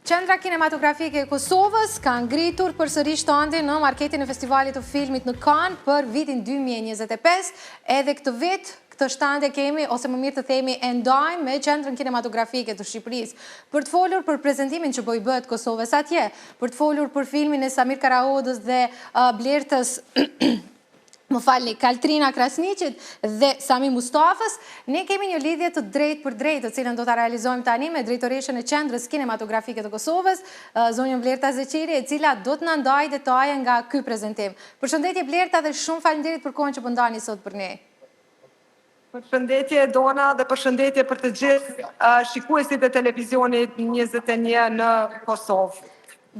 Qendra Kinematografike e Kosovës ka ngritur përsëri shtandin në marketin e festivalit të filmit në Cannes për vitin 2025. Edhe këtë vit, këtë shtande kemi, ose më mirë të themi, e ndajmë me Qendrën Kinematografike të Shqipërisë, për të folur për prezentimin që po i bëhet Kosovës atje, për të folur për filmin e Samir Karahodës dhe Blertës më falni, Kaltrina Krasniqit dhe Sami Mustafës, ne kemi një lidhje të drejt për drejt, të cilën do të realizojmë tani me drejtoreshën e Qendrës Kinematografike të Kosovës, zonjën Vlerta Zeqiri, e cila do të na ndajë detaje nga ky prezantim. Përshëndetje Vlerta dhe shumë faleminderit për kohën që po ndani sot për ne. Përshëndetje Dona dhe përshëndetje për të gjithë shikuesit e televizionit 21 në Kosovë.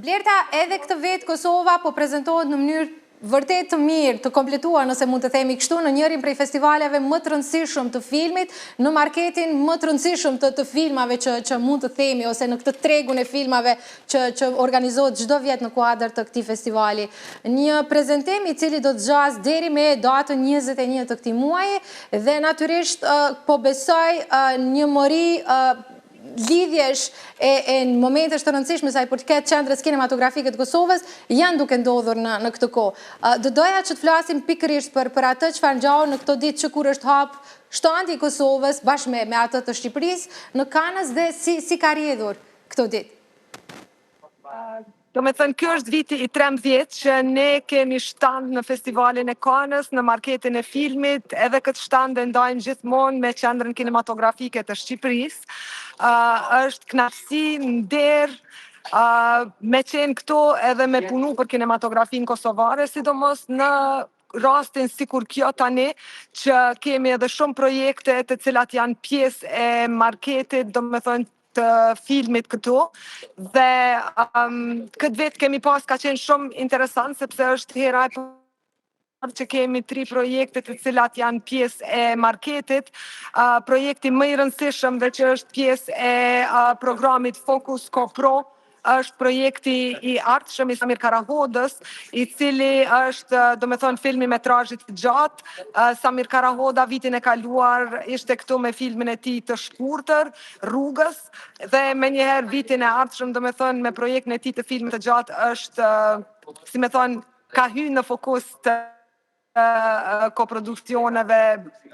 Vlerta, edhe këtë vit Kosova po prezantohet në mënyrë vërtet të mirë, të kompletuar, nëse mund të themi kështu, në njërin prej festivaleve më të rëndësishëm të filmit, në marketin më të rëndësishëm të filmave që mund të themi, ose në këtë tregun e filmave që organizohet çdo vjet në kuadër të këtij festivali. Një prezantim i cili do të zgjas deri me datën 21 të këtij muaji dhe natyrisht po besoj një mori lidhjesh e në momentesh të rëndësishme sa i përket Qendrës Kinematografike të Kosovës janë duke ndodhur në këtë kohë. Do doja që të flasim pikërisht për atë çfarë ngjau në këto ditë që kur është hap shtandi i Kosovës bashkë me atë të Shqipërisë në Cannes dhe si ka rrjedhur këto ditë. Do me thënë, kjo është viti i 13 që ne kemi stand në festivalin e Cannes, në marketin e filmit, edhe këtë stand e ndajmë gjithmonë me Qendrën Kinematografike të Shqipërisë. Është kënaqësi, nder, me qenë këto edhe me punu për kinematografinë kosovare, sidomos në rastin sikur kjo tani, që kemi edhe shumë projekte të cilat janë pjesë e marketit, do me thënë, të filmit këtu, dhe këtë vit kemi pas ka qenë shumë interesant, sepse është hera e parë që kemi 3 projekte të cilat janë pjesë e marketit. Projekti më i rëndësishëm dhe që është pjesë e programit Focus Co-Pro, është projekti i artshëm i Samir Karahodës, i cili është, do me thonë, filmi metrazhit gjatë. Samir Karahoda vitin e kaluar ishte këtu me filmin e tij të shkurtër, Rrugës, dhe me njëherë vitin e ardhshëm, do me thonë, me projektin e tij të filmit të gjatë është, si me thonë, ka hyrë në fokus të koproduksioneve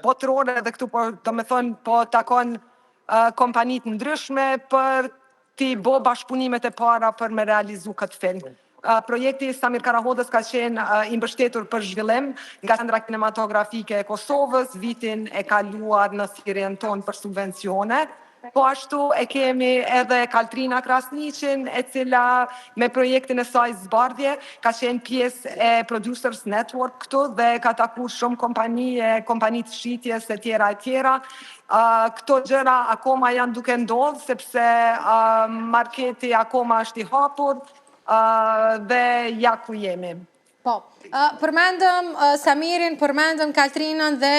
botërore dhe këtu, do me thonë, po takon kompanit ndryshme për ti bo bashkëpunimet e para për me realizu këtë film. Projekti Samir Karahodës ka qenë i mbështetur për zhvillim nga Qendra Kinematografike e Kosovës, vitin e kaluar në thirrjen tonë për subvencione. Po ashtu e kemi edhe Kaltrina Krasniqin, e cila me projektin e saj Zbardhje ka qenë pjesë e Producers Network këtu dhe ka takuar shumë kompani të shitjes e tjera. Këto gjëra akoma janë duke ndodhur sepse marketi akoma është i hapur dhe ja ku jemi. Po, përmendëm Samirin, përmendëm Kaltrinën dhe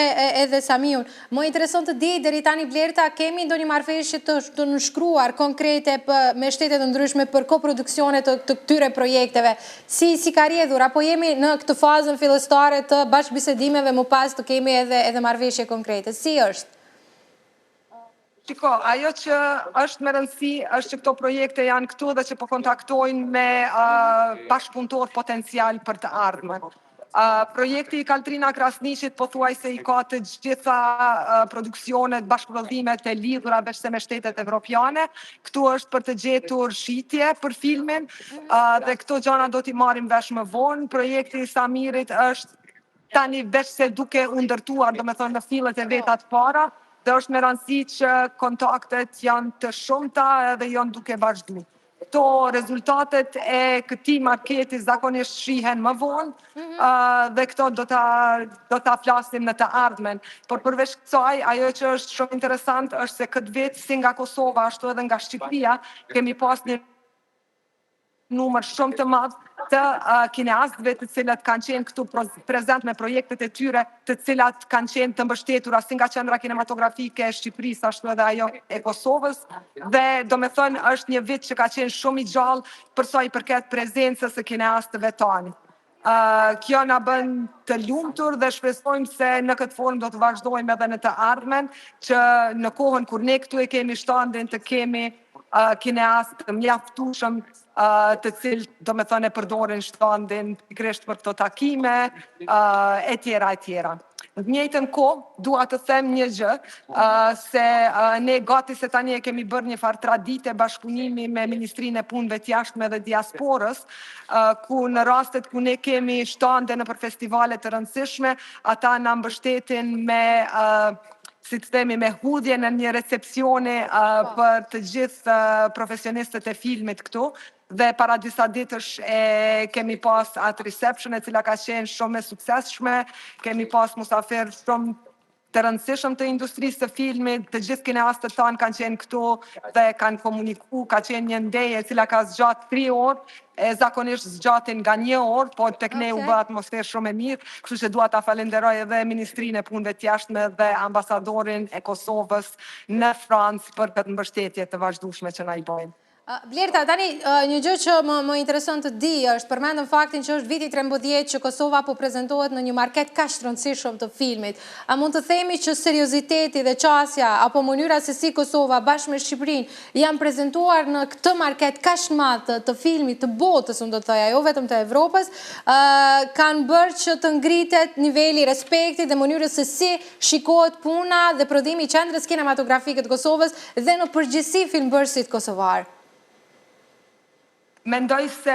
edhe Samiun. Më intereson të di, deri tani Vlerta, kemi ndonjë marrëveshje të nënshkruar konkrete me shtetet të ndryshme për koproduksione të këtyre projekteve. Si ka rrjedhur, apo jemi në këtë fazën fillestare të bashkëbisedimeve, më pas të kemi edhe marrëveshje konkrete? Si është? Shiko, ajo që është me rëndësi është që këto projekte janë këtu dhe që po kontaktojnë me bashkëpunëtor potencial për të ardhmen. Projekti i Kaltrina Krasniqit po thuaj se i ka të gjitha produksionet, bashkëprodhimet e lidhura veç se me shtetet evropiane. Këtu është për të gjetur shitje për filmin dhe këto gjana do t'i marrim vesh më vonë. Projekti i Samirit është tani veç se duke u ndërtuar, do me thonë në fillet e vetat para, dhe është me rëndësi që kontaktet janë të shumta edhe janë duke vazhdu. Këto rezultatet e këtij marketi zakonisht shihen më vonë dhe këto do ta flasim në të ardhmen. Por përveç kësaj, ajo që është shumë interesant është se këtë vit si nga Kosova ashtu edhe nga Shqipëria kemi pas një numër shumë të madh të kineastëve të cilat kanë qenë këtu prezent me projektet e tyre, të cilat kanë qenë të mbështetura si nga Qendra Kinematografike e Shqipërisë ashtu edhe ajo e Kosovës, dhe do me thënë është një vit që ka qenë shumë i gjallë për sa i përket prezencës së kineastëve tanë. Kjo na bën të lumtur dhe shpresojmë se në këtë formë do të vazhdojmë edhe në të ardhmen, që në kohën kur ne këtu e kemi shtandin të kemi kineast të mjaftueshëm të cilët do me thënë e përdorin shtandin pikërisht për këto takime, e tjera, e tjera. Në të njëjtën kohë, dua të them një gjë, se ne gati se tani e kemi bërë një farë tradite bashkëpunimi me Ministrinë e Punëve të Jashtme dhe Diasporës, ku në rastet ku ne kemi shtande në për festivale të rëndësishme, ata na mbështetin me si të themi, me hudhje në një recepcione për të gjithë profesionistët e filmit këtu, dhe para disa ditësh kemi pas atë reception e cila ka qenë shumë e suksesshme, kemi pas musafir shumë të rëndësishëm të industrisë të filmit, të gjithë kineastët tanë kanë qenë këtu dhe kanë komuniku, ka qenë një ndeje cila ka zgjatë 3 orë, zakonisht zgjatin nga 1 orë, po tek ne u bë atmosferë shumë e mirë, kështu që dua ta falenderoj edhe Ministrinë e Punëve të Jashtme dhe ambasadorin e Kosovës në Francë për këtë mbështetje të vazhdueshme që na i bëjnë. Blerta, tani një gjë që më intereson të di është përmendëm faktin që është viti 13 që Kosova po prezentohet në një market kaq të rëndësishëm të filmit. A mund të themi që serioziteti dhe qasja apo mënyra se si Kosova bashkë me Shqipërinë janë prezentuar në këtë market kaq të madh të filmit të botës, unë do të thoja, jo vetëm të Evropës, kanë bërë që të ngritet niveli respektit dhe mënyrës se si shikohet puna dhe prodhimi i qendrës kinematografike të Kosovës dhe në përgjithësi filmbërësit kosovar? Mendoj se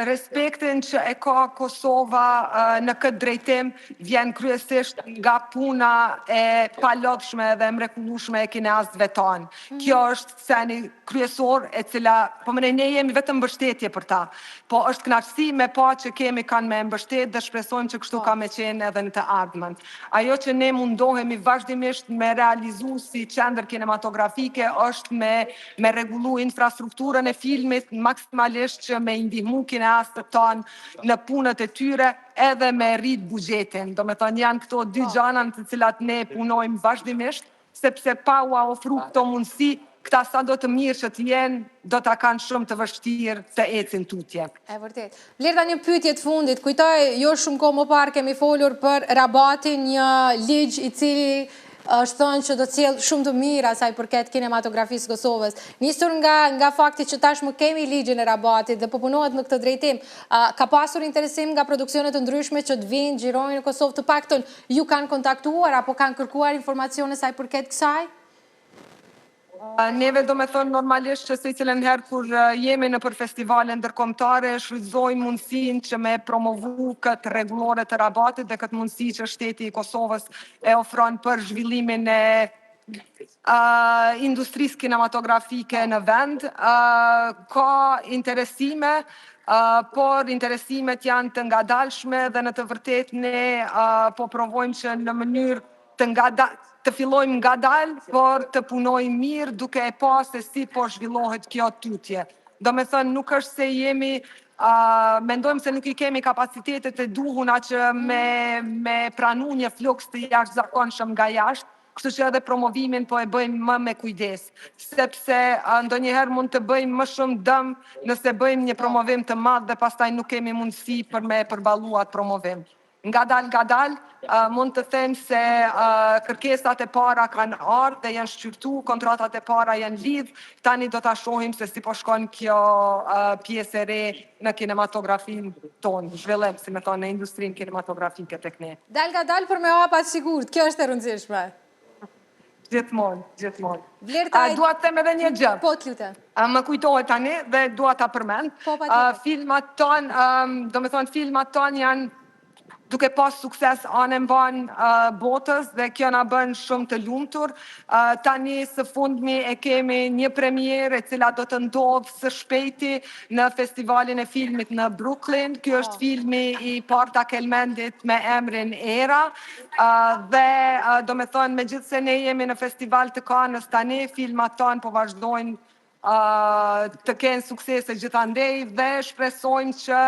respektin që e ka Kosova në këtë drejtim vjen kryesisht nga puna e palodhshme dhe mrekullueshme e kineastëve tanë. Kjo është seni kryesor e cila, po më ne jemi vetëm mbështetje për ta, po është kënaqësi me pa që kemi kanë me mbështet dhe shpresojmë që kështu ka me qenë edhe në të ardhmen. Ajo që ne mundohemi vazhdimisht me realizu si qendër kinematografike është me rregullu infrastrukturën e filmit maksimalisht që me ndihmu kineastët tanë në punët e tyre edhe me rrit buxhetin. Do me thënë janë këto dy gjana në të cilat ne punojmë vazhdimisht, sepse pa u ofru këto mundësi, këta sa do të mirë që të jenë, do të kanë shumë të vështirë të ecin tutje. E vërtet. Blerta, një pyetje të fundit, kujtoj jo shumë kohë më parë kemi folur për Rabatin, një ligj i cili është thënë që do të sjellë shumë të mirë asaj përket kinematografisë Kosovës. Nisur nga fakti që tashmë kemi ligjin e Rabatit dhe po punohet në këtë drejtim, ka pasur interesim nga produksionet të ndryshme që të vinë xhirojnë në Kosovë, të paktën ju kanë kontaktuar apo kanë kërkuar informacione saj përket kësaj? Neve do me thonë normalisht që se i cilën herë kur jemi në për festivale ndërkombëtare, shfrytëzojmë mundësin që me promovu këtë rregullore të Rabatit dhe këtë mundësi që shteti i Kosovës e ofron për zhvillimin e industrisë kinematografike në vend. Ka interesime, por interesimet janë të ngadalshme dhe në të vërtet ne po provojmë që në mënyrë të fillojmë ngadalë, por të punojmë mirë duke e pa se si po zhvillohet kjo tutje. Do me thënë, nuk është se jemi, mendojmë se nuk i kemi kapacitetet e duhuna që me pranu një fluks të jashtëzakonshëm nga jashtë, kështu që edhe promovimin po e bëjmë më me kujdes, sepse ndonjëherë mund të bëjmë më shumë dëm nëse bëjmë një promovim të madh dhe pastaj nuk kemi mundësi për me përballu atë promovim. Ngadal, mund të them se kërkesat e para kanë ardhur dhe janë shqyrtu, kontratat e para janë lidh, tani do ta shohim se si po shkon kjo pjesë e re në kinematografin tonë, zhvillim, si me thonë, në industrinë kinematografike tek ne. Dal për me hapat sigurt, kjo është e rëndësishme. Gjithmonë. Dua të them edhe një gjë. Po, të lutem. Më kujtohet tani dhe dua ta përmend. Filmat tonë, do me thonë, filmat tonë janë duke pas sukses anë mban botës dhe kjo na bën shumë të lumtur. Tani së fundmi e kemi një premierë e cila do të ndodhë së shpejti në festivalin e filmit në Brooklyn. Ky është filmi i Parta Kelmendit me emrin Era. Dhe do me thonë, me gjithë se ne jemi në festival të Kanës tani, filmat tonë po vazhdojnë të kenë suksese gjithandej dhe shpresojmë që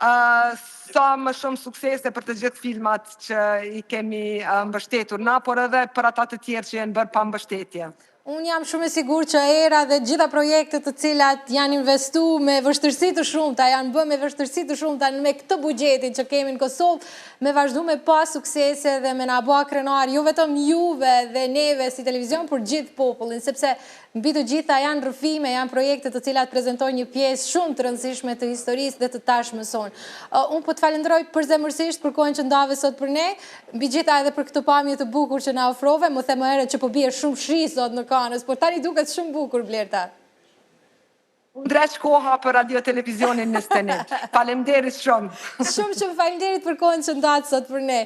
sa më shumë suksese për të gjithë filmat që i kemi mbështetur na, por edhe për ata të tjerë që janë bërë pa mbështetje. Unë jam shumë e sigur që Era dhe gjitha projektet të cilat janë investu me vështërsi të shumta, janë bë me vështërsi të shumta me këtë buxhetin që kemi në Kosovë, me vazhdu me pa suksese dhe me na bë krenar, jo vetëm juve dhe neve si televizion, por gjithë popullin, sepse mbi të gjitha janë rrëfime, janë projekte të cilat prezantojnë një pjesë shumë të rëndësishme të historisë dhe të tashmës sonë. Unë po të falenderoj përzemërsisht për kohën që ndave sot për ne, mbi gjitha edhe për këtë pamje të bukur që na ofrove, më the më herët që po bie shumë shi sot në Kanës, por tani duket shumë bukur, Blerta. Dreq koha për radio televizionin në Stenit. Faleminderit shumë. Shumë faleminderit për kohën që ndatë sot për ne.